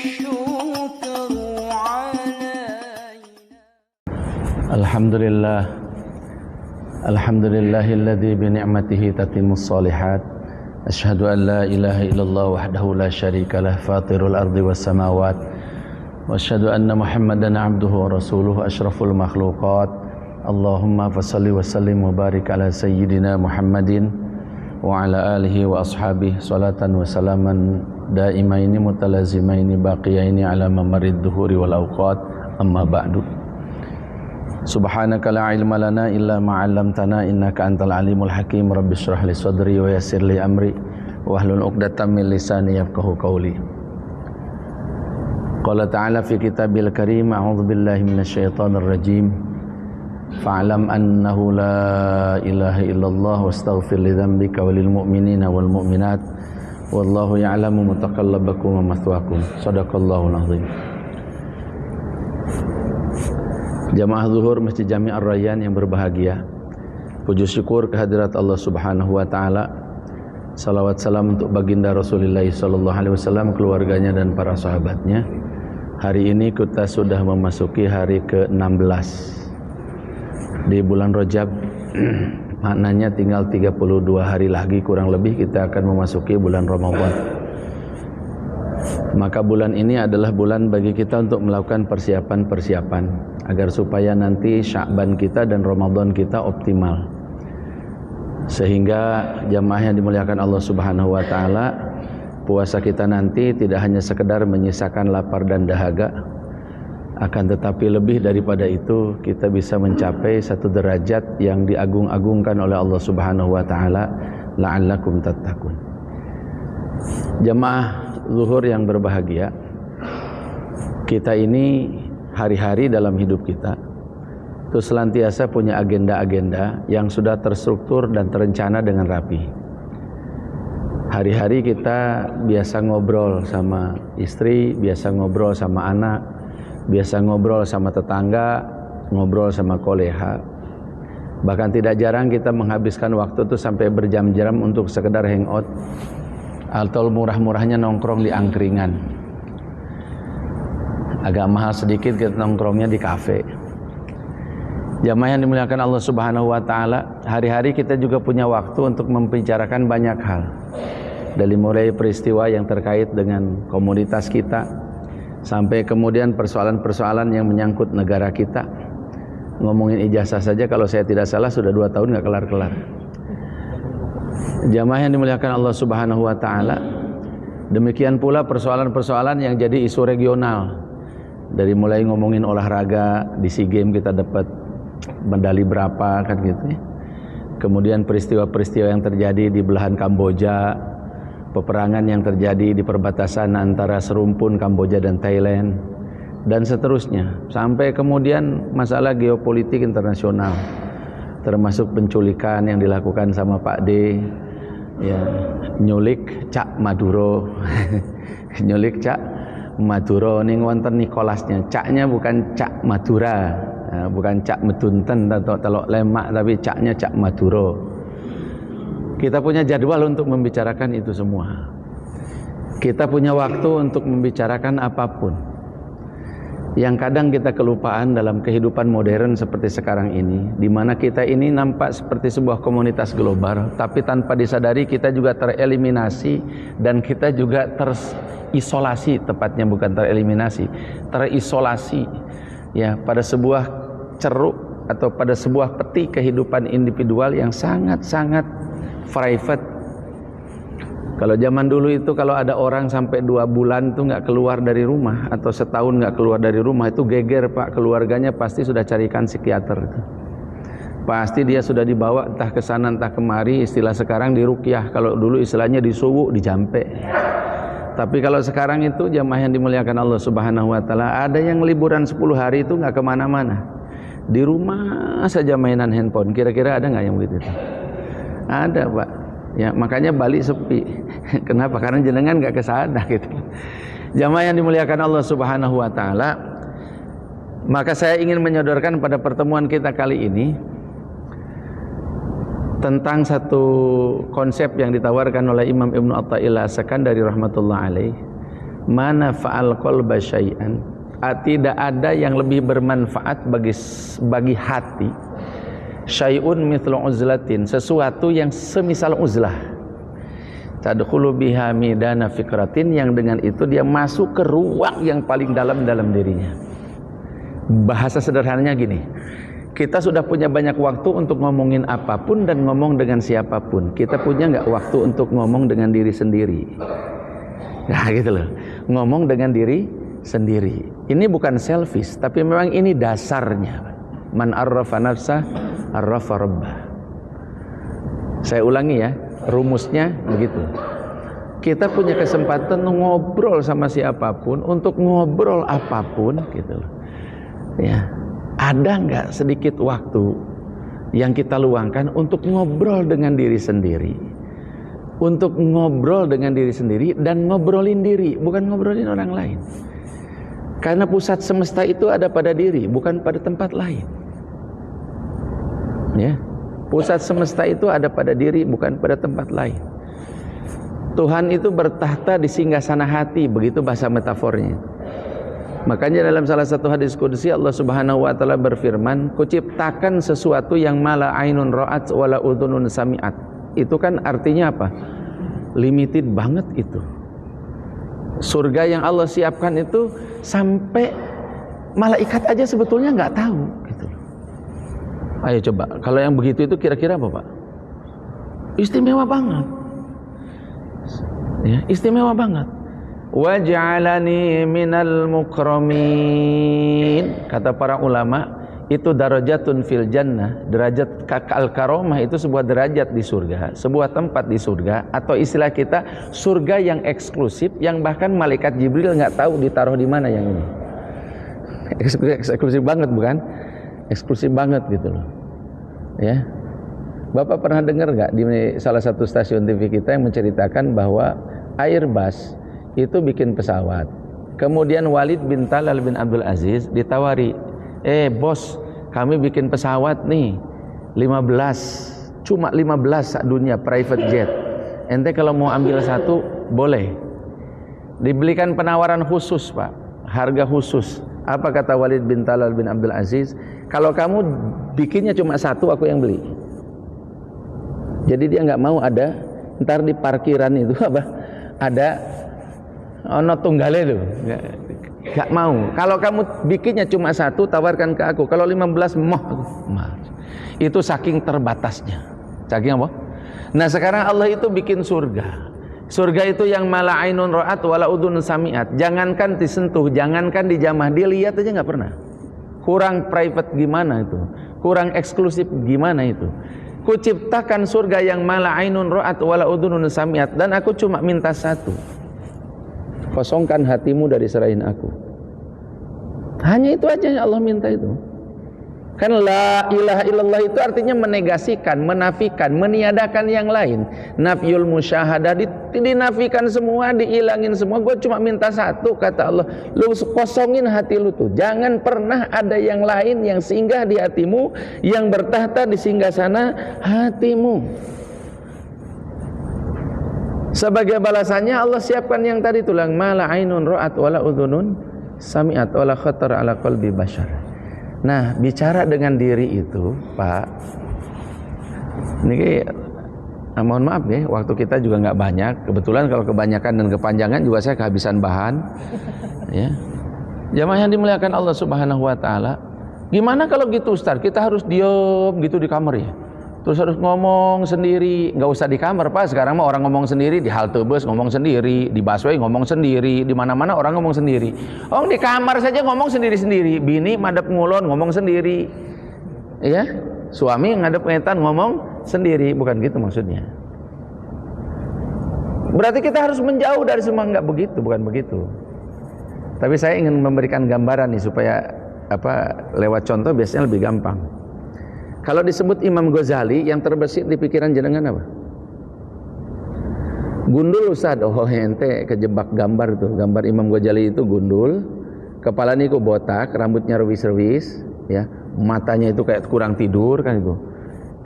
الشكر علينا. الحمد لله الذي بنعمته تتم الصالحات. أشهد أن لا إله إلا الله وحده لا شريك له فاطر الأرض والسماوات. وأشهد أن محمدا عبده ورسوله أشرف المخلوقات. اللهم فصل وسلم وبارك على سيدنا محمد وعلى آله وأصحابه صلاة وسلاما دائمين متلازمين باقيين على ممر الدهور والأوقات. أما بعد. Subhanaka la ilma lana illa ma 'allamtana innaka antal alimul hakim. Rabbi shrah li sadri wa yassir li amri wahlul 'uqdatam min lisani yafqahu qawli. Qala ta'ala fi kitabil karim, a'udzu billahi minasyaitonir rajim. Fa'lam annahu la ilaha illallah wastaghfir li dzambika walil mu'minina wal mu'minat wallahu ya'lamu mutaqallabakum wa mathwaakum. Shadaqallahul azim. Jamaah zuhur Masjid Jami' Ar-Rayyan yang berbahagia, puji syukur kehadirat Allah Subhanahu wa taala. Salawat salam untuk baginda Rasulullah sallallahu alaihi wasallam, keluarganya dan para sahabatnya. Hari ini kita sudah memasuki hari ke-16 di bulan Rajab. Maknanya tinggal 32 hari lagi kurang lebih kita akan memasuki bulan Ramadan. Maka bulan ini adalah bulan bagi kita untuk melakukan persiapan-persiapan agar supaya nanti Sya'ban kita dan Ramadan kita optimal, sehingga jamaah yang dimuliakan Allah Subhanahu wa taala, puasa kita nanti tidak hanya sekedar menyisakan lapar dan dahaga, akan tetapi lebih daripada itu kita bisa mencapai satu derajat yang diagung-agungkan oleh Allah Subhanahu wa taala, la'allakum tattaqun. Jamaah zuhur yang berbahagia, kita ini hari-hari dalam hidup kita itu senantiasa punya agenda-agenda yang sudah terstruktur dan terencana dengan rapi. Hari-hari kita biasa ngobrol sama istri, biasa ngobrol sama anak, biasa ngobrol sama tetangga, ngobrol sama koleha. Bahkan tidak jarang kita menghabiskan waktu itu sampai berjam-jam untuk sekedar hangout atau murah-murahnya nongkrong di angkringan. Agak mahal sedikit kita nongkrongnya di kafe. Jamaah yang dimuliakan Allah Subhanahu wa taala, hari-hari kita juga punya waktu untuk membicarakan banyak hal. Dari mulai peristiwa yang terkait dengan komunitas kita sampai kemudian persoalan-persoalan yang menyangkut negara kita. Ngomongin ijazah saja kalau saya tidak salah sudah 2 tahun nggak kelar-kelar. Jamaah yang dimuliakan Allah Subhanahu wa taala, demikian pula persoalan-persoalan yang jadi isu regional. Dari mulai ngomongin olahraga, di SEA Games kita dapat medali berapa kan gitu ya. Kemudian peristiwa-peristiwa yang terjadi di belahan Kamboja, peperangan yang terjadi di perbatasan antara serumpun Kamboja dan Thailand, dan seterusnya. Sampai kemudian masalah geopolitik internasional, termasuk penculikan yang dilakukan sama Pak D, ya, nyulik Cak Maduro. Nyulik Cak Maduro ning wonten Nicholasnya. Caknya bukan Cak Madura, bukan Cak Medunten atau Telok Lemak, tapi Caknya Cak Maduro. Kita punya jadwal untuk membicarakan itu semua. Kita punya waktu untuk membicarakan apapun. Yang kadang kita kelupaan dalam kehidupan modern seperti sekarang ini, di mana kita ini nampak seperti sebuah komunitas global, tapi tanpa disadari kita juga tereliminasi dan kita juga terisolasi, tepatnya bukan tereliminasi, terisolasi ya pada sebuah ceruk atau pada sebuah peti kehidupan individual yang sangat-sangat private. Kalau zaman dulu itu kalau ada orang sampai 2 bulan itu nggak keluar dari rumah atau setahun nggak keluar dari rumah itu geger Pak, keluarganya pasti sudah carikan psikiater. Pasti dia sudah dibawa entah ke sana entah kemari, istilah sekarang diruqyah, kalau dulu istilahnya disuwu, dijampe. Tapi kalau sekarang itu jamaah yang dimuliakan Allah Subhanahu wa taala, ada yang liburan 10 hari itu nggak kemana-mana, di rumah saja mainan handphone. Kira-kira ada nggak yang begitu? Ada Pak. Ya, makanya Bali sepi. Kenapa? Karena jenengan nggak kesana gitu. Jamaah yang dimuliakan Allah Subhanahu wa taala, maka saya ingin menyodorkan pada pertemuan kita kali ini tentang satu konsep yang ditawarkan oleh Imam Ibnu Athaillah As-Sakandari rahmatullah alaih, mana fa'al qalba syai'an, tidak ada yang lebih bermanfaat bagi hati, syai'un mithlu uzlatin, sesuatu yang semisal uzlah, tadkhulu biha midana fikratin, yang dengan itu dia masuk ke ruang yang paling dalam dirinya. Bahasa sederhananya gini, kita sudah punya banyak waktu untuk ngomongin apapun dan ngomong dengan siapapun. Kita punya nggak waktu untuk ngomong dengan diri sendiri? Nah gitu loh, ngomong dengan diri sendiri. Ini bukan selfish, tapi memang ini dasarnya. Man arrafa nafsah arrafa rabbah. Saya ulangi ya, rumusnya begitu. Kita punya kesempatan ngobrol sama siapapun, untuk ngobrol apapun gitu loh. Ya, ada nggak sedikit waktu yang kita luangkan untuk ngobrol dengan diri sendiri, untuk ngobrol dengan diri sendiri dan ngobrolin diri, bukan ngobrolin orang lain. Karena pusat semesta itu ada pada diri, bukan pada tempat lain. Ya, pusat semesta itu ada pada diri, bukan pada tempat lain. Tuhan itu bertahta di singgasana hati, begitu bahasa metafornya. Makanya dalam salah satu hadis qudsi Allah Subhanahu wa taala berfirman, "Kuciptakan sesuatu yang mala ainun ra'at wala udhunun sami'at." Itu kan artinya apa? Limited banget itu. Surga yang Allah siapkan itu sampai malaikat aja sebetulnya nggak tahu gitu. Ayo coba, kalau yang begitu itu kira-kira apa, Pak? Istimewa banget. Ya, istimewa banget. Waj'alani minal mukramin. Kata para ulama, itu darajatun fil jannah. Derajat al-karomah itu sebuah derajat di surga, sebuah tempat di surga, atau istilah kita surga yang eksklusif, yang bahkan malaikat Jibril nggak tahu ditaruh di mana yang ini. Eksklusif banget bukan? Eksklusif banget gitu loh. Ya. Bapak pernah dengar nggak di salah satu stasiun TV kita yang menceritakan bahwa Airbus itu bikin pesawat, kemudian Walid bin Talal bin Abdul Aziz ditawari, bos, kami bikin pesawat nih 15, cuma 15 dunia private jet, ente kalau mau ambil satu boleh. Dibelikan penawaran khusus, Pak, harga khusus. Apa kata Walid bin Talal bin Abdul Aziz? Kalau kamu bikinnya cuma satu, aku yang beli. Jadi dia nggak mau ada ntar di parkiran itu apa, ada ono tunggale itu, gak mau. Kalau kamu bikinnya cuma satu, tawarkan ke aku. Kalau 15 moh aku. Itu saking terbatasnya. Saking apa? Nah sekarang Allah itu bikin surga. Surga itu yang mala ainun ra'at wala udhun sami'at. Jangankan disentuh, jangankan dijamah, dilihat aja nggak pernah. Kurang private gimana itu? Kurang eksklusif gimana itu? Kuciptakan surga yang mala ainun ra'at wala udhun sami'at, dan aku cuma minta satu. Kosongkan hatimu dari selain aku. Hanya itu aja yang Allah minta itu. Kan la ilaha illallah itu artinya menegasikan, menafikan, meniadakan yang lain. Nafyul musyahadah, dinafikan semua, dihilangin semua. Gue cuma minta satu, kata Allah. Lu kosongin hati lu tuh. Jangan pernah ada yang lain yang singgah di hatimu, yang bertahta di singgasana hatimu. Sebagai balasannya Allah siapkan yang tadi tulang mala ainun ra'at wala udhunun sami'at wala khatar ala qalbi bashar. Nah, bicara dengan diri itu, Pak, ini mohon maaf ya, waktu kita juga nggak banyak. Kebetulan kalau kebanyakan dan kepanjangan juga saya kehabisan bahan. Ya, jamaah yang dimuliakan Allah Subhanahu Wa Taala. Gimana kalau gitu, Ustaz? Kita harus diam gitu di kamar ya? Terus harus ngomong sendiri, nggak usah di kamar, Pak. Sekarang mah orang ngomong sendiri, di halte bus ngomong sendiri, di busway ngomong sendiri, di mana-mana orang ngomong sendiri. Oh, di kamar saja ngomong sendiri-sendiri. Bini madep ngulon ngomong sendiri, ya. Suami ngadep ngetan ngomong sendiri, bukan gitu maksudnya. Berarti kita harus menjauh dari semua, nggak begitu, bukan begitu. Tapi saya ingin memberikan gambaran nih supaya lewat contoh biasanya lebih gampang. Kalau disebut Imam Ghazali, yang terbesit di pikiran jenengan apa? Gundul, Ustaz. Oh, ente kejebak gambar tuh. Gambar Imam Ghazali itu gundul, kepalanya itu botak, rambutnya rewis-rewis, ya, matanya itu kayak kurang tidur kan itu.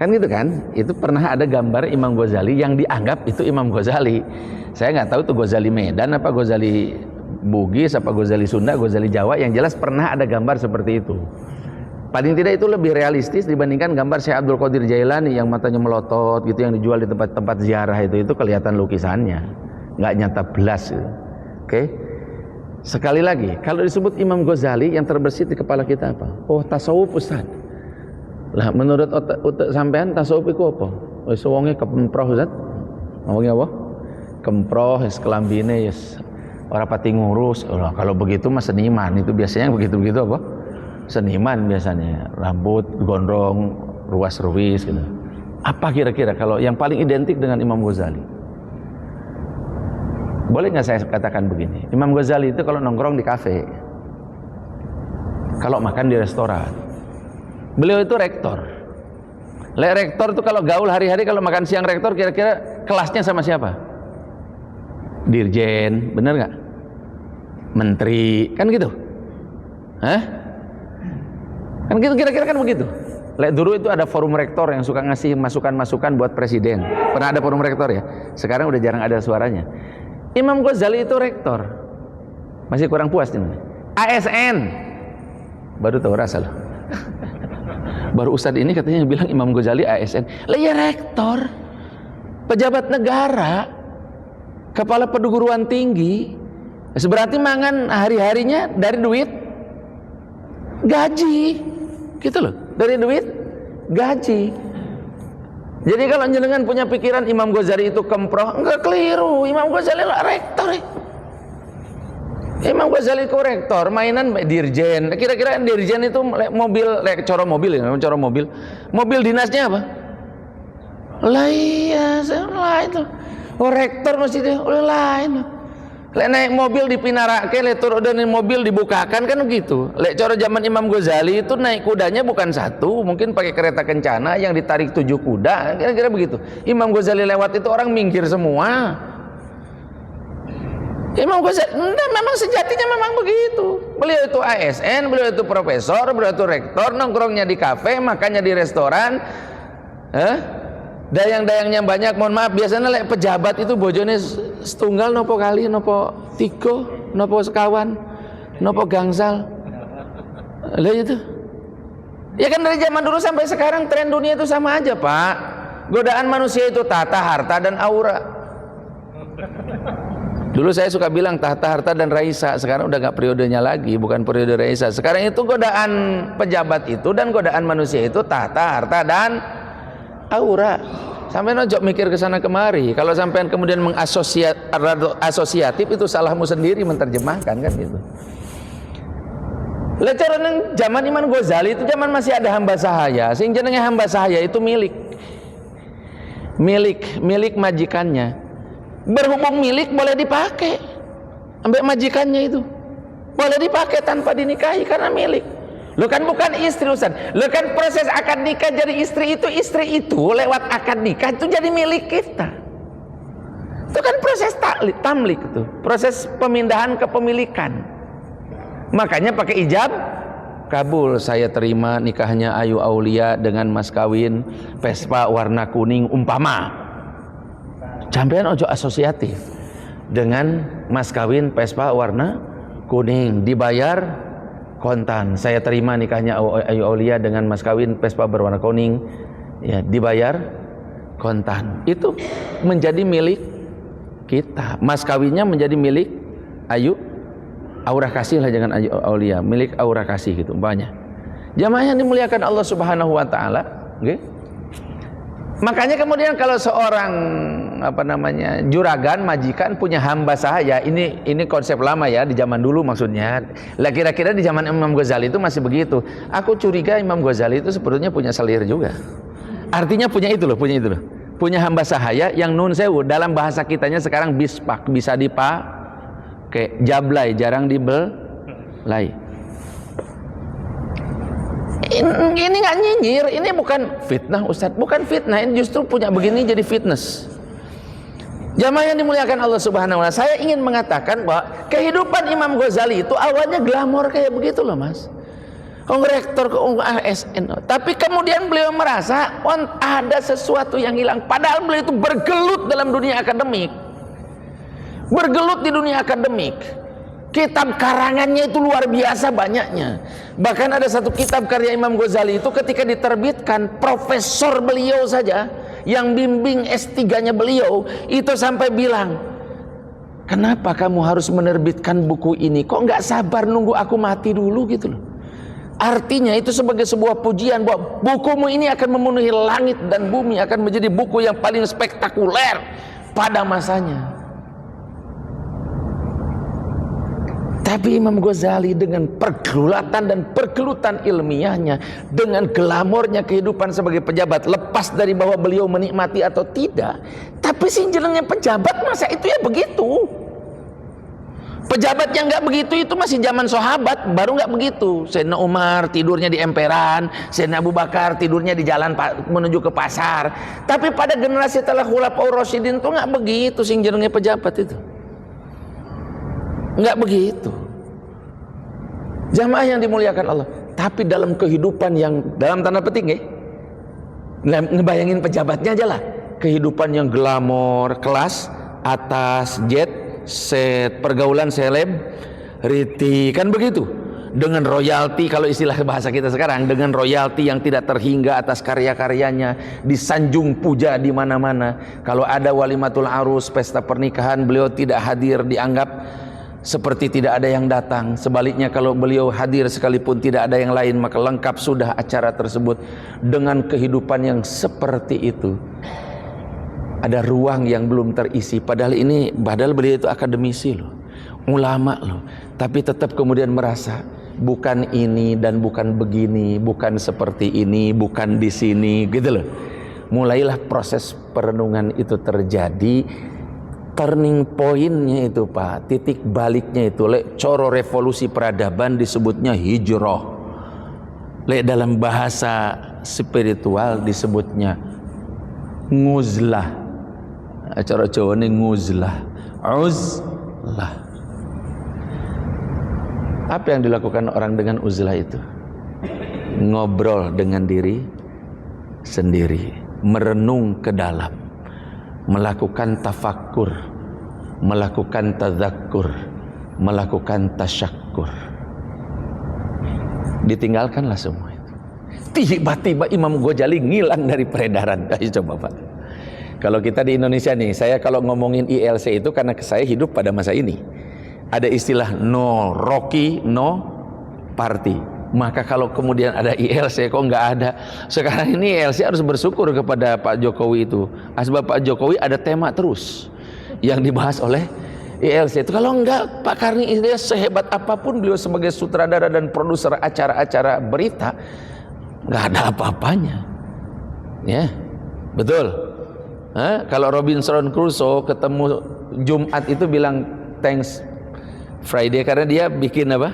Kan gitu kan? Itu pernah ada gambar Imam Ghazali yang dianggap itu Imam Ghazali. Saya nggak tahu tuh Ghazali Medan apa Ghazali Bugis, apa Ghazali Sunda, Ghazali Jawa, yang jelas pernah ada gambar seperti itu. Paling tidak itu lebih realistis dibandingkan gambar Syekh Abdul Qadir Jailani yang matanya melotot gitu, yang dijual di tempat-tempat ziarah itu kelihatan lukisannya, nggak nyata belas gitu. Oke. Sekali lagi, kalau disebut Imam Ghazali, yang terbersit di kepala kita apa? Oh, tasawuf Ustaz. Lah menurut otak sampean tasawuf itu apa? Wis wonge kemproh Ustaz. Ngomongnya apa? Kemproh, kelambine yes. Ora pati ngurus. Oh, kalau begitu mah seniman, itu biasanya begitu-begitu apa? Seniman biasanya, rambut gondrong, ruas-ruis gitu. Apa kira-kira kalau yang paling identik dengan Imam Ghazali? Boleh nggak saya katakan begini? Imam Ghazali itu kalau nongkrong di kafe, kalau makan di restoran. Beliau itu rektor. Rektor itu kalau gaul hari-hari, kalau makan siang rektor, kira-kira kelasnya sama siapa? Dirjen, bener nggak? Menteri, kan gitu? Hah? Kan gitu, kira-kira kan begitu. Dulu itu ada forum rektor yang suka ngasih masukan-masukan buat presiden. Pernah ada forum rektor ya? Sekarang udah jarang ada suaranya. Imam Ghazali itu rektor. Masih kurang puas nih. ASN. Baru tahu rasa loh. Baru Ustadz ini katanya bilang Imam Ghazali ASN. Lah ya rektor. Pejabat negara. Kepala perguruan tinggi. Berarti mangan hari-harinya dari duit gaji. Gitu loh, dari duit gaji. Jadi kalau jenengan punya pikiran Imam Ghazali itu kemproh, enggak, keliru. Imam Ghazali lah rektor. Imam Ghazali itu rektor, mainan dirjen. Kira-kira dirjen itu mobil, coro mobil ya, coro mobil. Mobil dinasnya apa? Lah iya, lah itu. Oh rektor mesti dia, lain. Lek naik mobil dipinarake, lek turun dari mobil dibukakan, kan begitu. Lek cara zaman Imam Ghazali itu naik kudanya bukan satu, mungkin pakai kereta kencana yang ditarik 7 kuda, kira-kira begitu. Imam Ghazali lewat itu orang minggir semua. Imam Ghazali, memang sejatinya memang begitu. Beliau itu ASN, beliau itu profesor, beliau itu rektor, nongkrongnya di kafe, makannya di restoran. Dayang-dayangnya banyak, mohon maaf, biasanya lek pejabat itu bojone setunggal nopo kali, nopo tiga, nopo sekawan, nopo gangsal. Lah itu. Ya kan dari zaman dulu sampai sekarang tren dunia itu sama aja, Pak. Godaan manusia itu tahta, harta dan aura. Dulu saya suka bilang tahta, harta dan raisa, sekarang udah gak periodenya lagi, bukan periode raisa. Sekarang itu godaan pejabat itu dan godaan manusia itu tahta, harta dan aura. Sampai nojok mikir ke sana kemari. Kalau sampean kemudian asosiatif, itu salahmu sendiri menerjemahkan, kan gitu. Leceran zaman Imam Ghazali itu zaman masih ada hamba sahaya. Sehingga hamba sahaya itu milik majikannya. Berhubung milik boleh dipakai. Ambil majikannya itu boleh dipakai tanpa dinikahi karena milik. Lo kan bukan istri Ustaz. Lo kan proses akad nikah jadi istri itu lewat akad nikah itu jadi milik kita. Itu kan proses tamlik itu, proses pemindahan kepemilikan. Makanya pakai ijab kabul, saya terima nikahnya Ayu Aulia dengan mas kawin Vespa warna kuning umpama. Sampean ojo asosiatif dengan mas kawin Vespa warna kuning, dibayar kontan. Saya terima nikahnya Ayu Aulia dengan mas kawin Vespa berwarna kuning, ya, dibayar kontan. Itu menjadi milik kita. Mas kawinnya menjadi milik Ayu Aura Kasih lah, jangan Ayu Aulia, milik Aura Kasih gitu umpamanya. Jamaah yang dimuliakan Allah Subhanahu wa taala, okay? Makanya kemudian kalau seorang juragan, majikan punya hamba sahaya, ini konsep lama ya, di zaman dulu maksudnya. Lah kira-kira di zaman Imam Ghazali itu masih begitu. Aku curiga Imam Ghazali itu sebetulnya punya selir juga. Artinya punya itu loh. Punya hamba sahaya yang nun sewu, dalam bahasa kitanya sekarang bispak, bisa dipakai, jablay, jarang dibelai. Ini nggak nyinyir, ini bukan fitnah Ustadz, bukan fitnah, ini justru punya begini jadi fitness. Jamaah yang dimuliakan Allah Subhanahu wa taala, saya ingin mengatakan bahwa kehidupan Imam Ghazali itu awalnya glamor kayak begitu loh Mas. Rektor ke ASN, tapi kemudian beliau merasa ada sesuatu yang hilang, padahal beliau itu bergelut dalam dunia akademik, bergelut di dunia akademik. Kitab karangannya itu luar biasa banyaknya. Bahkan ada satu kitab karya Imam Ghazali itu ketika diterbitkan, profesor beliau saja yang bimbing S3-nya beliau itu sampai bilang, kenapa kamu harus menerbitkan buku ini? Kok nggak sabar nunggu aku mati dulu gitu loh. Artinya itu sebagai sebuah pujian bahwa bukumu ini akan memenuhi langit dan bumi, akan menjadi buku yang paling spektakuler pada masanya. Tapi Imam Ghazali dengan pergulatan dan pergelutan ilmiahnya, dengan glamornya kehidupan sebagai pejabat, lepas dari bahwa beliau menikmati atau tidak, tapi sinjelengnya pejabat masa itu ya begitu. Pejabat yang nggak begitu itu masih zaman sahabat, baru nggak begitu. Sayyidina Umar tidurnya di emperan, Sayyidina Abu Bakar tidurnya di jalan menuju ke pasar. Tapi pada generasi setelah Khulafaur Rasyidin itu nggak begitu sinjelengnya pejabat itu. Nggak begitu. Jamaah yang dimuliakan Allah. Tapi dalam kehidupan yang dalam tanda petik ngebayangin pejabatnya aja lah. Kehidupan yang glamor, kelas atas, jet set, pergaulan selebriti, kan begitu. Dengan royalti, kalau istilah bahasa kita sekarang, dengan royalti yang tidak terhingga atas karya-karyanya, disanjung puja di mana-mana. Kalau ada walimatul arus, pesta pernikahan, beliau tidak hadir, dianggap seperti tidak ada yang datang. Sebaliknya kalau beliau hadir sekalipun tidak ada yang lain, maka lengkap sudah acara tersebut. Dengan kehidupan yang seperti itu, ada ruang yang belum terisi. Padahal beliau itu akademisi loh, ulama loh, tapi tetap kemudian merasa bukan ini dan bukan begini, bukan seperti ini, bukan di sini gitu loh. Mulailah proses perenungan itu terjadi. Turning point-nya itu Pak, titik baliknya itu coro revolusi peradaban disebutnya hijrah. Dalam bahasa spiritual disebutnya nguzlah. Cara Jawa ini nguzlah. Uzlah. Apa yang dilakukan orang dengan uzlah itu? Ngobrol dengan diri sendiri, merenung ke dalam, melakukan tafakkur, melakukan tadzakkur, melakukan tasyakkur. Ditinggalkanlah semua itu. Tiba-tiba Imam Ghazali ngilang dari peredaran. Ayo coba Pak. Kalau kita di Indonesia nih, saya kalau ngomongin ILC itu karena saya hidup pada masa ini. Ada istilah no Rocky, no party. Maka kalau kemudian ada ILC kok nggak ada. Sekarang ini ILC harus bersyukur kepada Pak Jokowi itu. Sebab Pak Jokowi ada tema terus yang dibahas oleh ILC itu. Kalau enggak, Pak Karni ini sehebat apapun beliau sebagai sutradara dan produser acara-acara berita, nggak ada apa-apanya. Ya, betul. Kalau Robinson Crusoe ketemu Jumat itu bilang thanks Friday karena dia bikin apa?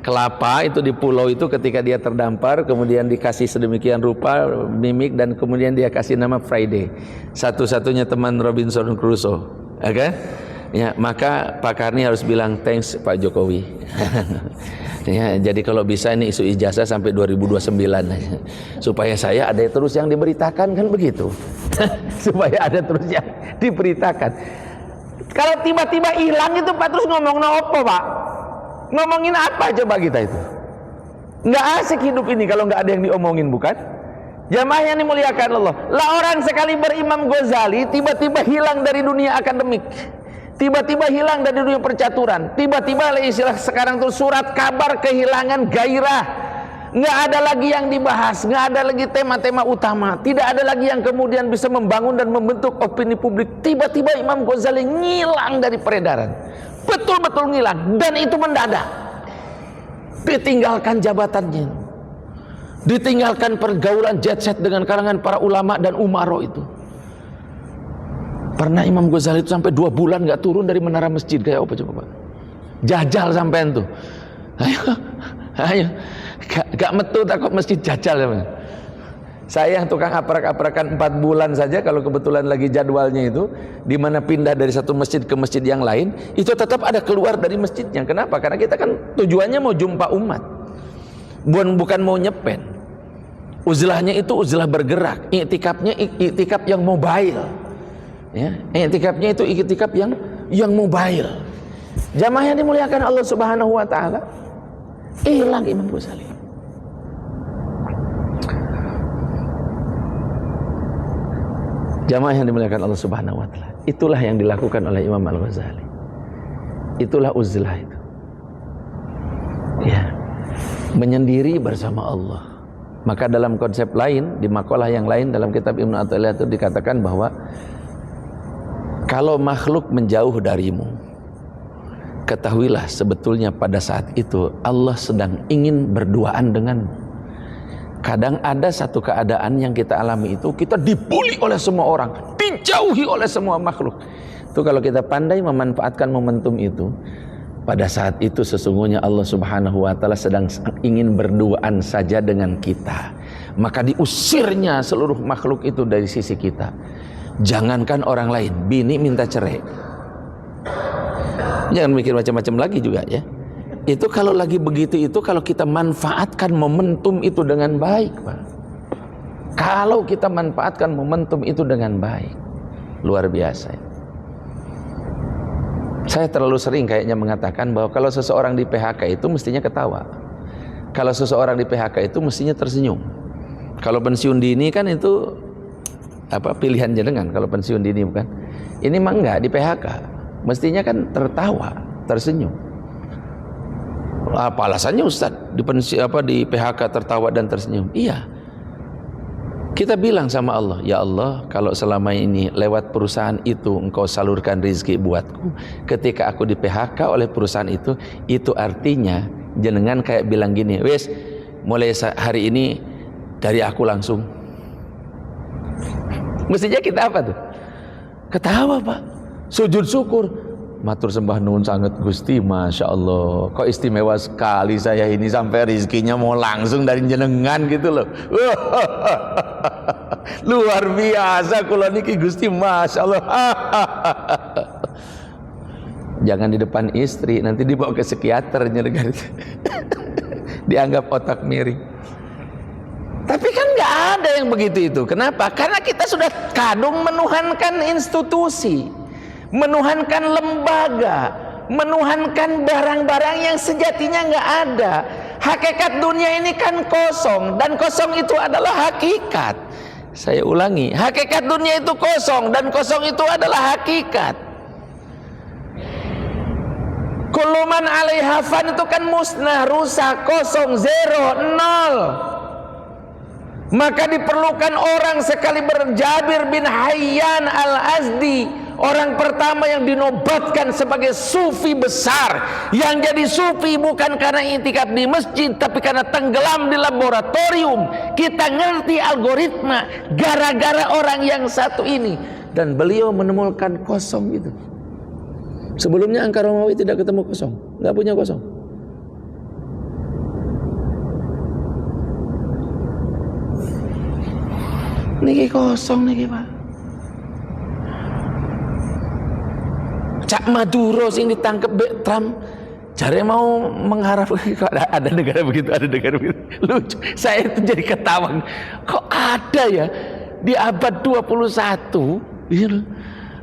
Kelapa itu di pulau itu ketika dia terdampar, kemudian dikasih sedemikian rupa mimik dan kemudian dia kasih nama Friday. Satu-satunya teman Robinson Crusoe, oke? Ya, maka Pak Karni harus bilang thanks Pak Jokowi. Ya, jadi kalau bisa ini isu ijazah sampai 2029 supaya saya ada terus yang diberitakan, kan begitu. Supaya ada terus yang diberitakan. Kalau tiba-tiba hilang itu Pak, terus ngomong apa Pak? Ngomongin apa coba kita itu? Nggak asik hidup ini kalau nggak ada yang diomongin, bukan? Jamaah yang dimuliakan Allah. Lah orang sekali berimam Ghazali tiba-tiba hilang dari dunia akademik, tiba-tiba hilang dari dunia percaturan, tiba-tiba istilah sekarang tuh surat kabar kehilangan gairah. Nggak ada lagi yang dibahas, nggak ada lagi tema-tema utama, tidak ada lagi yang kemudian bisa membangun dan membentuk opini publik. Tiba-tiba Imam Ghazali ngilang dari peredaran, betul-betul ngilang, dan itu mendadak. Ditinggalkan jabatannya, ditinggalkan pergaulan jet set dengan kalangan para ulama dan umaro itu. Pernah Imam Ghazali itu sampai 2 bulan nggak turun dari menara masjid, kayak apa coba Pak? Jajal sampean tuh. Ayo, gak metu takut masjid jajal ya. Saya yang tukang aprak-aprakan 4 bulan saja, kalau kebetulan lagi jadwalnya itu, di mana pindah dari satu masjid ke masjid yang lain, itu tetap ada keluar dari masjidnya. Kenapa? Karena kita kan tujuannya mau jumpa umat, bukan mau nyepen. Uzlahnya itu uzlah bergerak, iktikafnya iktikaf yang mobile. Ya, iktikafnya itu iktikaf yang mobile. Jamaah yang dimuliakan Allah Subhanahu wa taala, hilang Imam Ghazali. Jamaah yang dimuliakan Allah Subhanahu wa taala, itulah yang dilakukan oleh Imam Al-Ghazali. Itulah uzlah itu. Ya. Menyendiri bersama Allah. Maka dalam konsep lain, di makalah yang lain dalam kitab Ibnu Athaillah itu dikatakan bahwa kalau makhluk menjauh darimu, ketahuilah sebetulnya pada saat itu Allah sedang ingin berduaan denganmu. Kadang ada satu keadaan yang kita alami itu, kita dibully oleh semua orang, dijauhi oleh semua makhluk. Itu kalau kita pandai memanfaatkan momentum itu, pada saat itu sesungguhnya Allah Subhanahu wa taala sedang ingin berduaan saja dengan kita. Maka diusirnya seluruh makhluk itu dari sisi kita. Jangankan orang lain, bini minta cerai. Jangan mikir macam-macam lagi juga ya. Itu kalau lagi begitu itu, kalau kita manfaatkan momentum itu dengan baik, Pak. Kalau kita manfaatkan momentum itu dengan baik, luar biasa. Saya terlalu sering kayaknya mengatakan bahwa kalau seseorang di PHK itu mestinya ketawa. Kalau seseorang di PHK itu mestinya tersenyum. Kalau pensiun dini kan itu apa pilihan jenengan kalau pensiun dini bukan? Ini mah enggak, di PHK. Mestinya kan tertawa, tersenyum. Apa alasannya Ustaz? Di PHK tertawa dan tersenyum? Iya. Kita bilang sama Allah, ya Allah, kalau selama ini lewat perusahaan itu engkau salurkan rezeki buatku, ketika aku di PHK oleh perusahaan itu artinya jenengan kayak bilang gini, wes mulai hari ini dari aku langsung. Mestinya kita apa tuh? Ketawa Pak, sujud syukur, matur sembah nuwun sangat Gusti, Masya Allah, kok istimewa sekali saya ini sampai rezekinya mau langsung dari jenengan gitu loh. Luar biasa kula niki Gusti, Masya Allah. Jangan di depan istri, nanti dibawa ke psikiater dianggap otak miring. Tapi kan nggak ada yang begitu itu. Kenapa? Karena kita sudah kadung menuhankan institusi, menuhankan lembaga, menuhankan barang-barang yang sejatinya nggak ada. Hakikat dunia ini kan kosong, dan kosong itu adalah hakikat. Saya ulangi, hakikat dunia itu kosong, dan kosong itu adalah hakikat. Kullu man 'alaiha fan itu kan musnah, rusak, kosong, zero, nol. Maka diperlukan orang sekali Jabir bin Hayyan al-Azdi, orang pertama yang dinobatkan sebagai sufi besar, yang jadi sufi bukan karena intikaf di masjid, tapi karena tenggelam di laboratorium. Kita ngerti algoritma gara-gara orang yang satu ini, dan beliau menemukan kosong itu. Sebelumnya Angkar Romawi tidak ketemu kosong, nggak punya kosong. Niki kosong niki Pak. Cak Maduro sing ditangkep Trump, jare mau mengharap ada negara begitu, ada negara begitu. Lucu. Saya itu jadi ketawa. Kok ada ya di abad 21 gitu,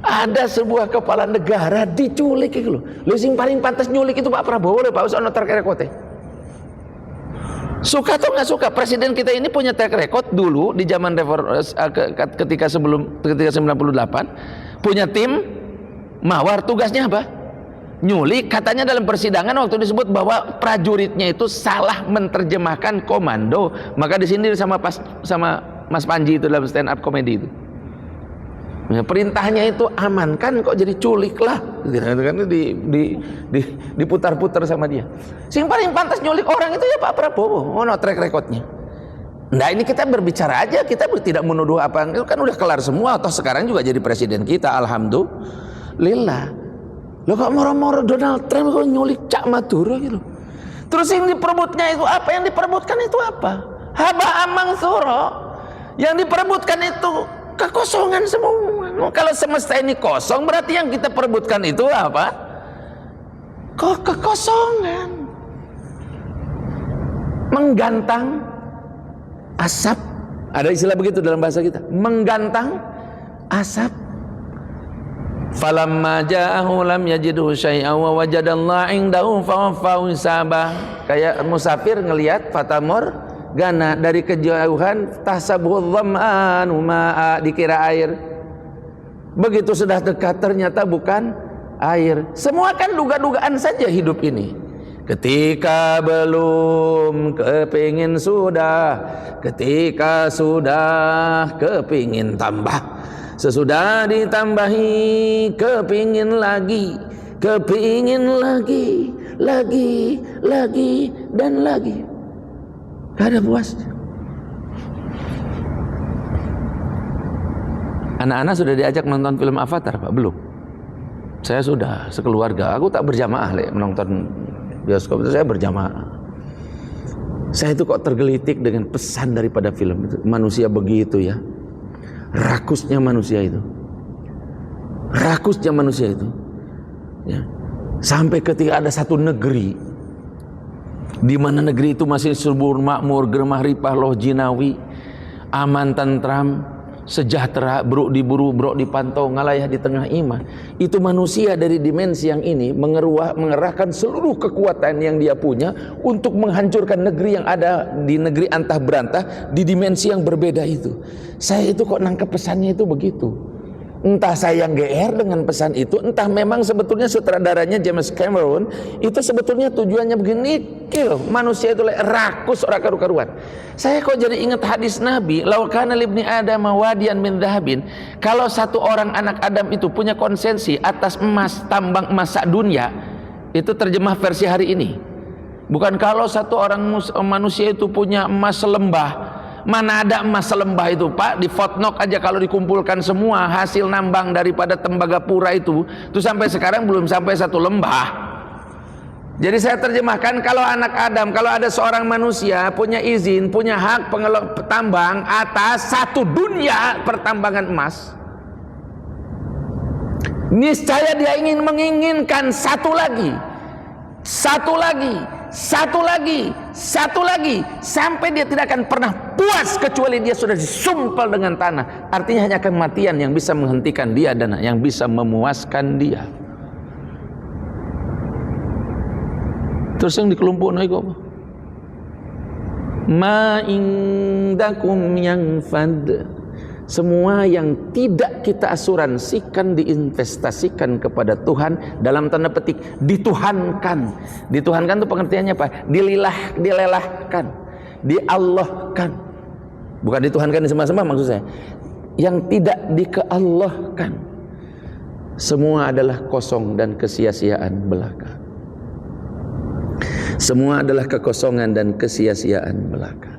ada sebuah kepala negara diculik gitu loh. Lho sing paling pantas nyulik itu Pak Prabowo lho, Pak Usano terkerekote. Suka atau nggak suka, presiden kita ini punya track record dulu di zaman ketika 98 punya tim mawar, tugasnya apa? Nyulik. Katanya dalam persidangan waktu disebut bahwa prajuritnya itu salah menerjemahkan komando, maka disindir sama Mas Panji itu dalam stand up comedy itu. Ya, perintahnya itu amankan, kok jadi culik lah, kan diputar-putar sama dia. Sing paling pantas nyulik orang itu ya Pak Prabowo. Oh, no track recordnya. Nah ini kita berbicara aja, kita tidak menuduh apa, itu kan udah kelar semua. Atau sekarang juga jadi presiden kita, alhamdulillah. Lo kok moro-moro Donald Trump kok nyulik Cak Maduro gitu. Terus yang diperebutnya itu apa? Yang diperebutkan itu apa? Haba amang suro. Yang diperebutkan itu kekosongan semua. Kalau semesta ini kosong, berarti yang kita perebutkan itu apa? Kok kekosongan. Menggantang asap. Ada istilah begitu dalam bahasa kita. Menggantang asap Falamma ja'ahu lam yajidhu syai'an wa wajadallaha 'indahu fawaffahu hisabah. Kayak musafir ngelihat fatamur gana dari kejauhan, tahsabuhu dhama'anu ma'a, dikira air. Begitu sudah dekat ternyata bukan air. Semua kan duga-dugaan saja hidup ini. Ketika belum kepingin sudah, ketika sudah kepingin tambah, sesudah ditambahi kepingin lagi, kepingin lagi, lagi dan lagi. Gak ada puasnya. Anak-anak sudah diajak nonton film Avatar, Pak? Belum? Saya sudah sekeluarga. Aku tak berjamaah menonton bioskop itu, saya berjamaah. Saya itu kok tergelitik dengan pesan daripada film itu. Manusia begitu ya, rakusnya manusia itu, rakusnya manusia itu ya. Sampai ketika ada satu negeri di mana negeri itu masih subur makmur, germah ripah loh jinawi, aman tentram, sejahtera, bruk diburu, brok dipantau, ngalayah di tengah iman. Itu manusia dari dimensi yang ini mengerahkan seluruh kekuatan yang dia punya untuk menghancurkan negeri yang ada di negeri antah berantah di dimensi yang berbeda itu. Saya itu kok nangkep pesannya itu begitu. Entah saya yang GR dengan pesan itu, entah memang sebetulnya sutradaranya James Cameron itu sebetulnya tujuannya begini, kill manusia itu rakus orang karu-karuan. Saya kok jadi ingat hadis Nabi, law kana libni adam wadiyan min dhahabin, kalau satu orang anak Adam itu punya konsensi atas emas, tambang emas dunia, itu terjemah versi hari ini. Bukan kalau satu orang manusia itu punya emas selembah. Mana ada emas selembah itu, Pak? Di Fotnok aja kalau dikumpulkan semua hasil nambang daripada Tembagapura itu sampai sekarang belum sampai satu lembah. Jadi saya terjemahkan, kalau anak Adam, kalau ada seorang manusia punya izin, punya hak tambang atas satu dunia pertambangan emas, niscaya dia menginginkan satu lagi, sampai dia tidak akan pernah puas kecuali dia sudah disumpal dengan tanah. Artinya hanya kematian yang bisa menghentikan dia dan yang bisa memuaskan dia. Terus yang dikelompokkan itu apa? Ma indakum yang fad. Semua yang tidak kita asuransikan diinvestasikan kepada Tuhan, dalam tanda petik dituhankan. Dituhankan itu pengertiannya apa? Dilelahkan, diallahkan. Bukan dituhankan di sembah-sembah maksud saya. Yang tidak dikeallahkan, semua adalah kosong dan kesia-siaan belaka. Semua adalah kekosongan dan kesia-siaan belaka.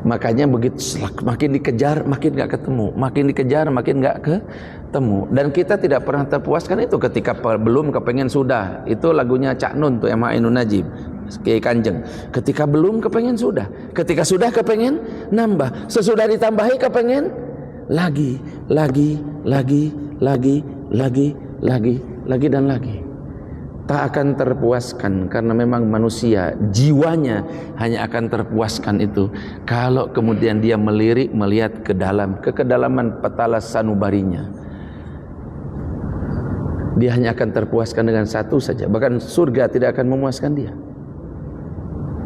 Makanya begitu, makin dikejar makin gak ketemu, makin dikejar makin gak ketemu. Dan kita tidak pernah terpuaskan itu ketika belum kepengen sudah. Itu lagunya Cak Nun tuh, yang Ma'inun Najib, Kiai Kanjeng. Ketika belum kepengen sudah, ketika sudah kepengen nambah, sesudah ditambahi kepengen lagi dan lagi. Tak akan terpuaskan, karena memang manusia jiwanya hanya akan terpuaskan itu kalau kemudian dia melirik melihat ke dalam, ke kedalaman petala sanubarinya. Dia hanya akan terpuaskan dengan satu saja. Bahkan surga tidak akan memuaskan dia.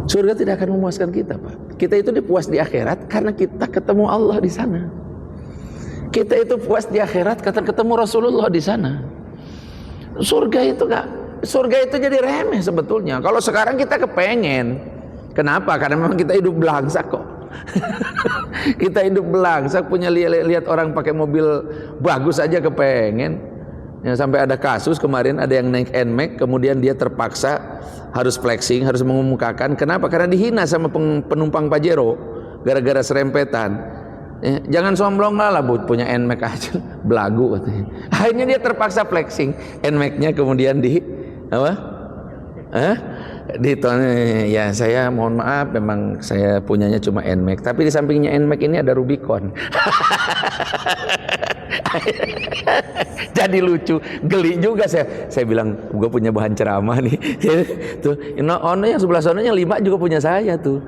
Surga tidak akan memuaskan kita, Pak. Kita itu dipuas di akhirat karena kita ketemu Allah di sana. Kita itu puas di akhirat karena ketemu Rasulullah di sana. Surga itu jadi remeh sebetulnya. Kalau sekarang kita kepengen. Kenapa? Karena memang kita hidup belangsak kok. Kita hidup belangsak, punya lihat orang pakai mobil bagus aja kepengen. Ya, sampai ada kasus kemarin ada yang naik NMAX, kemudian dia terpaksa harus flexing, harus mengumumkakan. Kenapa? Karena dihina sama penumpang Pajero gara-gara serempetan. Jangan sombong lah punya NMAX aja, belagu katanya. Akhirnya dia terpaksa flexing NMAX-nya, kemudian ya saya mohon maaf, memang saya punyanya cuma NMAX, tapi di sampingnya NMAX ini ada Rubicon. Jadi lucu, geli juga saya bilang gue punya bahan ceramah nih. Tuh, ono yang sebelah sononya 5 juga punya saya tuh.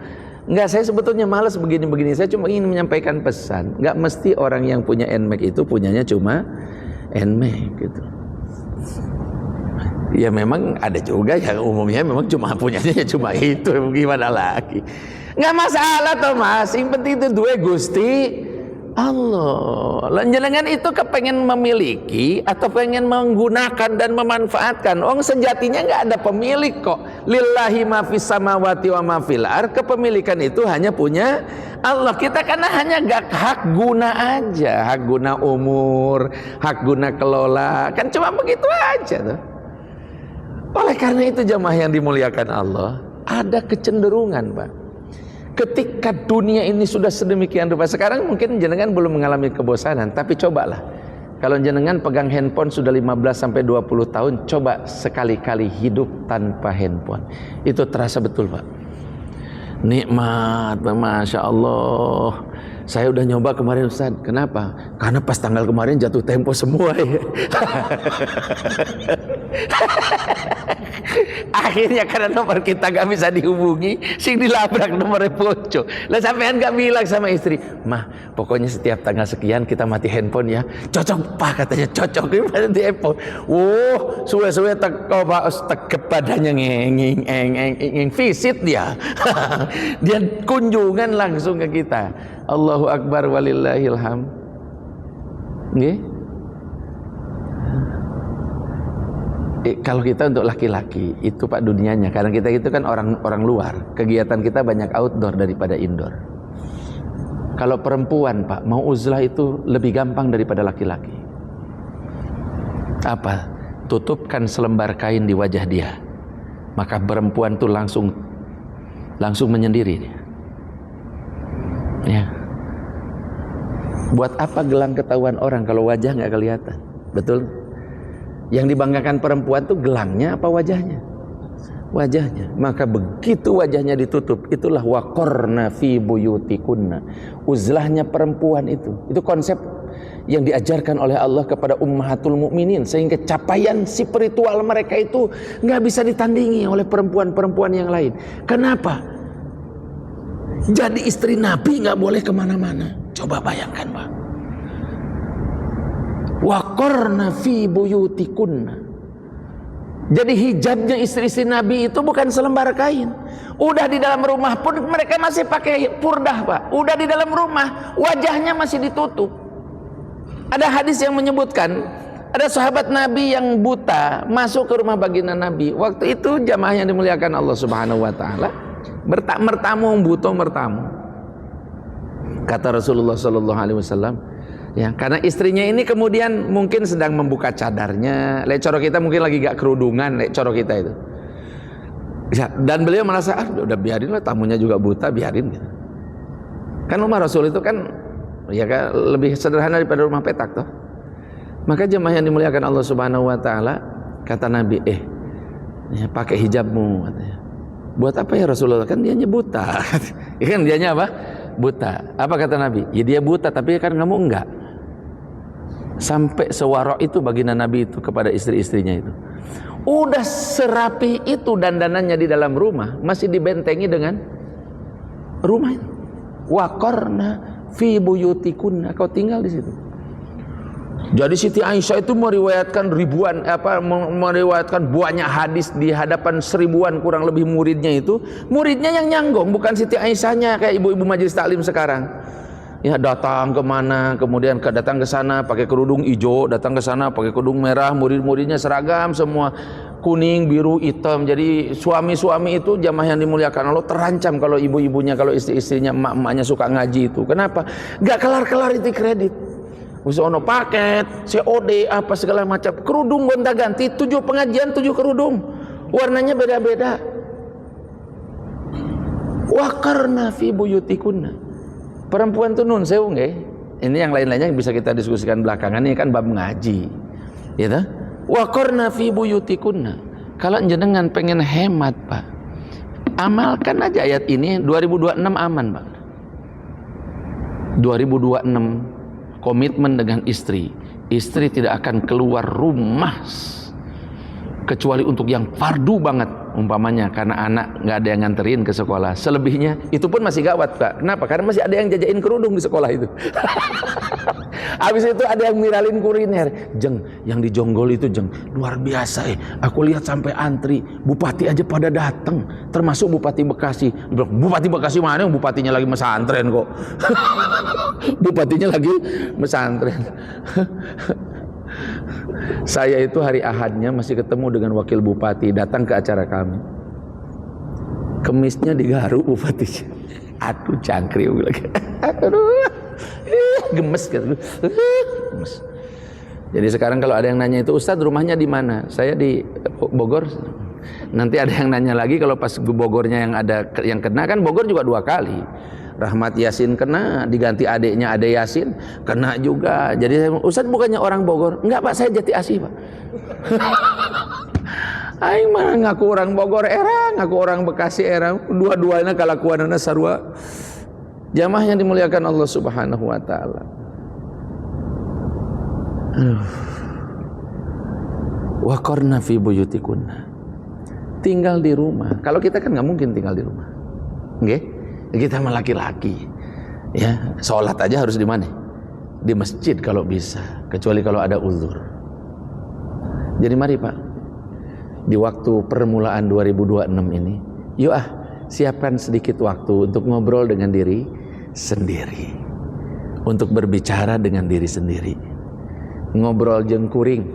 Enggak, saya sebetulnya malas begini-begini. Saya cuma ingin menyampaikan pesan. Enggak mesti orang yang punya NMAX itu punyanya cuma enme gitu. Ya memang ada juga yang umumnya memang cuma punyanya ya cuma itu, gimana lagi. Nggak masalah toh mas, yang penting itu duwe Gusti Allah. Lanjangan itu kepengen memiliki atau pengen menggunakan dan memanfaatkan. Sejatinya nggak ada pemilik kok. Lillahi ma fis samawati wa ma fil ardh. Kepemilikan itu hanya punya Allah. Kita karena hanya gak hak guna aja, hak guna umur, hak guna kelola, kan cuma begitu aja tuh. Oleh karena itu jamaah yang dimuliakan Allah, ada kecenderungan Pak, ketika dunia ini sudah sedemikian rupa. Sekarang mungkin jenengan belum mengalami kebosanan, tapi cobalah kalau jenengan pegang handphone sudah 15-20 tahun, coba sekali-kali hidup tanpa handphone. Itu terasa betul Pak, nikmat, Masya Allah. Saya udah nyoba kemarin Ustaz. Kenapa? Karena pas tanggal kemarin jatuh tempo semua ya. Akhirnya karena nomor kita gak bisa dihubungi, sing dilabrak nomornya poco. Lah sampean gak bilang sama istri, mah pokoknya setiap tanggal sekian kita mati handphone ya. Cocok Pak katanya, cocok di handphone. Suwe-suwe tegep badannya ngeng visit dia. Dia kunjungan langsung ke kita. Allahu Akbar walillahil hamd. Nggih. Kalau kita untuk laki-laki itu Pak dunianya, karena kita itu kan orang luar, kegiatan kita banyak outdoor daripada indoor. Kalau perempuan Pak mau uzlah itu lebih gampang daripada laki-laki. Apa? Tutupkan selembar kain di wajah dia, maka perempuan tuh langsung menyendiri dia. Ya. Buat apa gelang ketahuan orang kalau wajah nggak kelihatan? Betul? Yang dibanggakan perempuan tuh gelangnya apa wajahnya? Wajahnya. Maka begitu wajahnya ditutup, itulah waqarna fi buyutikunna. Uzlahnya perempuan itu konsep yang diajarkan oleh Allah kepada ummahatul mukminin, sehingga capaian spiritual mereka itu nggak bisa ditandingi oleh perempuan-perempuan yang lain. Kenapa? Jadi istri Nabi nggak boleh kemana-mana. Coba bayangkan Pak. Waqarna fi buyutikunna. Jadi hijabnya istri-istri Nabi itu bukan selembar kain. Udah di dalam rumah pun mereka masih pakai purdah Pak. Udah di dalam rumah wajahnya masih ditutup. Ada hadis yang menyebutkan ada sahabat Nabi yang buta masuk ke rumah baginda Nabi. Waktu itu jamaah yang dimuliakan Allah Subhanahu wa taala, mertamu. Kata Rasulullah sallallahu alaihi wasallam, ya, karena istrinya ini kemudian mungkin sedang membuka cadarnya, coro kita mungkin lagi gak kerudungan, coro kita itu. Ya, dan beliau merasa udah biarin lah, tamunya juga buta, biarin gitu. Kan rumah Rasul itu kan ya kan lebih sederhana daripada rumah petak toh. Maka jemaah yang dimuliakan Allah Subhanahu wa taala, kata Nabi, ya, pakai hijabmu katanya. Buat apa ya Rasulullah? Kan dianya buta. Kan dianya apa? Buta. Apa kata Nabi? Ya dia buta tapi kan kamu enggak. Sampai sewarok itu baginda Nabi itu kepada istri-istrinya itu. Udah serapi itu dandanannya di dalam rumah, masih dibentengi dengan rumah itu. Waqarna fi buyutikunna, kau tinggal di situ. Jadi Siti Aisyah itu meriwayatkan meriwayatkan banyak hadis di hadapan seribuan kurang lebih muridnya itu. Muridnya yang nyanggong, bukan Siti Aisyahnya kayak ibu-ibu majelis taklim sekarang. Ya datang kemana, kemudian datang ke sana pakai kerudung hijau, datang ke sana pakai kerudung merah, murid-muridnya seragam semua kuning, biru, hitam. Jadi suami-suami itu jamaah yang dimuliakan Allah terancam kalau ibu-ibunya, kalau istri-istrinya, emak-emaknya suka ngaji itu. Kenapa? Gak kelar-kelar itu kredit. Usono paket, COD, apa segala macam. Kerudung gonta-ganti, 7 pengajian, 7 kerudung. Warnanya beda-beda. Waqarna fi buyutikunna. Perempuan tuh nun sewu nggih. Ini yang lain-lainnya yang bisa kita diskusikan belakangan, ini kan bab ngaji. Gitu. Waqarna fi buyutikunna. Kalau jenengan pengen hemat, Pak, amalkan aja ayat ini. 2026 aman, Pak. 2026 komitmen dengan istri. Istri tidak akan keluar rumah kecuali untuk yang fardu banget, umpamanya karena anak nggak ada yang nganterin ke sekolah. Selebihnya itu pun masih gawat, Pak. Kenapa? Karena masih ada yang jajain kerudung di sekolah itu. Habis itu ada yang miralin kuliner. Jeng, yang di Jonggol itu Jeng, luar biasa Aku lihat sampai antri, bupati aja pada datang, termasuk Bupati Bekasi. Bupati Bekasi mana? Bupatinya lagi mesantren kok. Bupatinya lagi mesantren. Saya itu hari Ahadnya masih ketemu dengan wakil bupati, datang ke acara kami. Kemisnya digaruk bupatinya. Aduh cangkri lagi. Aduh. Gemes gitu. Gemes. Jadi sekarang kalau ada yang nanya itu, Ustadz rumahnya di mana? Saya di Bogor. Nanti ada yang nanya lagi kalau pas Bogornya yang kena, kan Bogor juga 2 kali. Rahmat Yasin kena, diganti adiknya Ade Yasin, kena juga. Jadi saya, Ustadz bukannya orang Bogor? Enggak Pak, saya Jati Asih Pak. Aing mah ngaku orang Bogor era, ngaku orang Bekasi era, dua-duanya kalakuanana sarua. Jamaah yang dimuliakan Allah Subhanahu wa taala. Wa qarna fi buyutikunna. Tinggal di rumah. Kalau kita kan nggak mungkin tinggal di rumah. Nggih? Kita mah laki-laki. Ya, salat aja harus di mana? Di masjid kalau bisa, kecuali kalau ada uzur. Jadi mari Pak, di waktu permulaan 2026 ini, yuk siapkan sedikit waktu untuk ngobrol dengan diri sendiri, untuk berbicara dengan diri sendiri. Ngobrol jeung kuring,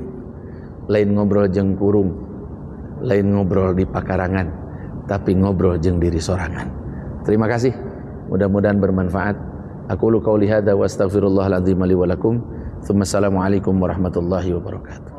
lain ngobrol jeung kurung, lain ngobrol di pakarangan, tapi ngobrol jeung diri sorangan. Terima kasih, mudah-mudahan bermanfaat. Aqulu qauli hadza wa astaghfirullahal azim li wa lakum. Assalamualaikum warahmatullahi wabarakatuh.